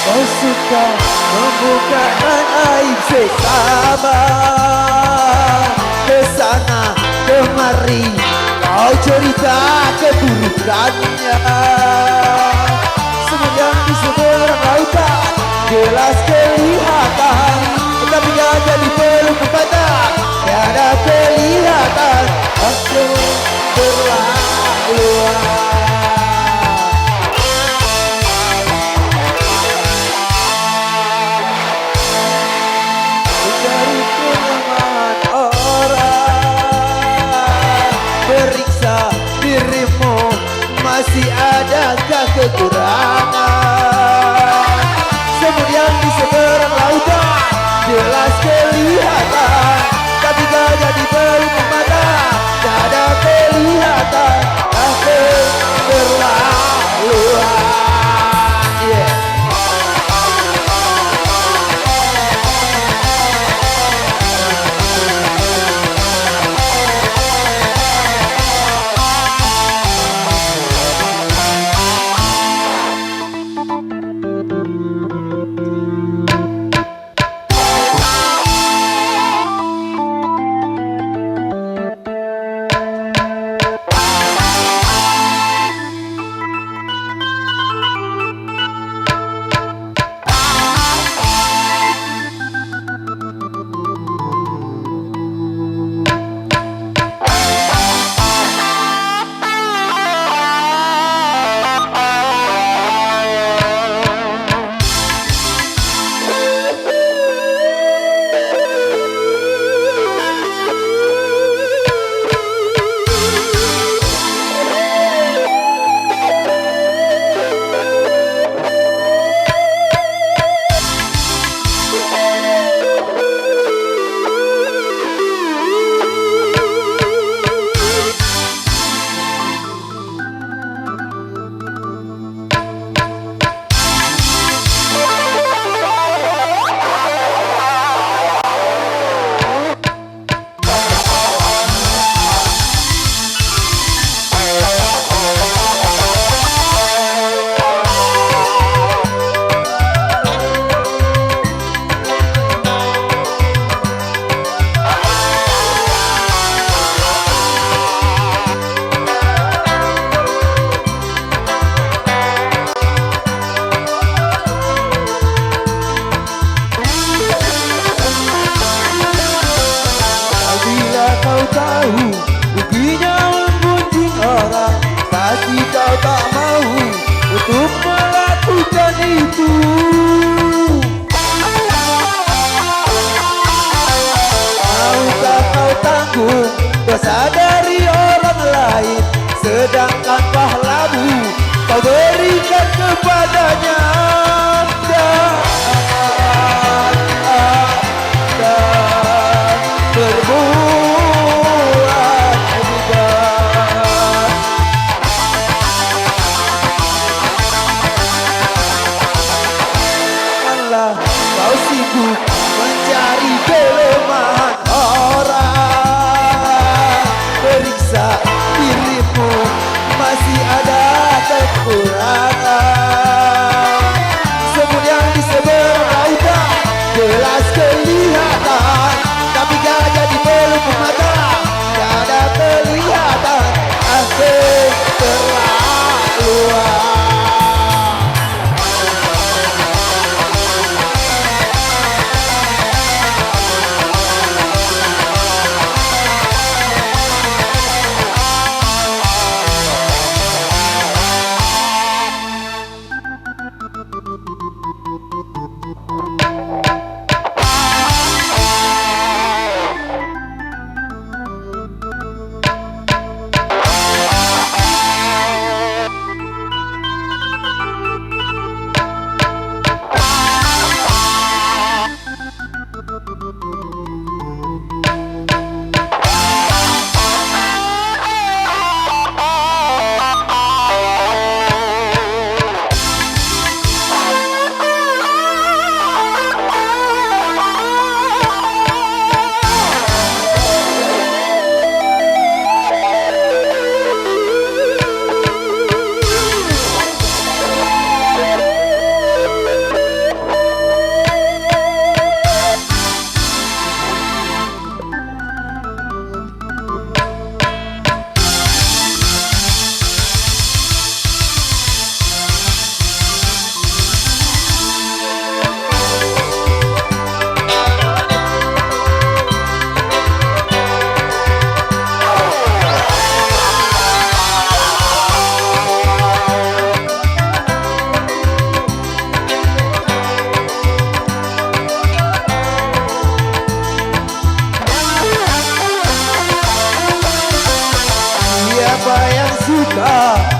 Kau suka membukakan aib sesama, kesana kemari kau cerita keburukannya. Semenjak di seberang lautan jelas kelihatan, tetapi gak jadi peluk patah, tiada kelihatan. Aku berlaluan. Mencari kenangan orang, periksa dirimu, masih adakah kekurangan? Kemudian di seberang lautan jelas kelihatan, tapi gak jadi peluk mata, gak ada kelihatan. Aku berlaluan. Yeah. Ruginya membuncing orang, tapi kau tak mau untuk melakukan itu. Maukah kau tanggung dosa dari orang lain, sedangkan pahlamu kau berikan kepadanya? Dan berbuat hebat. Janganlah kau sibuk mencari kelemahan orang, periksa dirimu, masih ada kekurangan. Semut yang di seberang lautan jelas kelihatan, tapi gak jadi peluk mata, gak ada kelihatan. Aku terlaluan.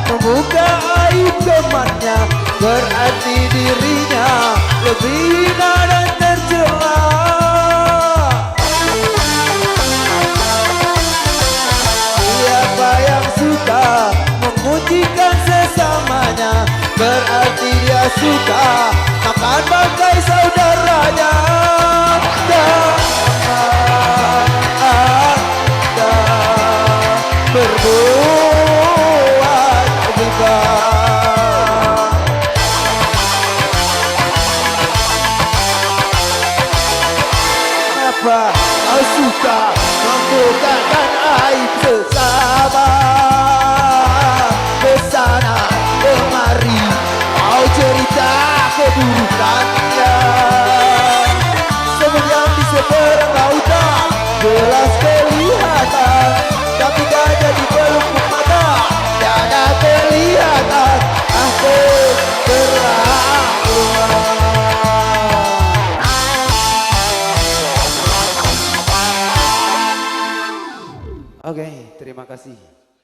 membuka aib temannya, berarti dirinya lebih hina dan tercela. Siapa yang suka mengujikan sesamanya, berarti dia suka makan bangkai saudaranya. Jangan Anda berbuat ghibah. Kenapa kau suka membukakan aib sesama? Kesana kemari kau cerita keburukannya. Semut yang di seberang lautan jelas kelihatan, tapi gajah di pelupuk mata tiada kelihatan. Aku keterlaluan. Oke, terima kasih.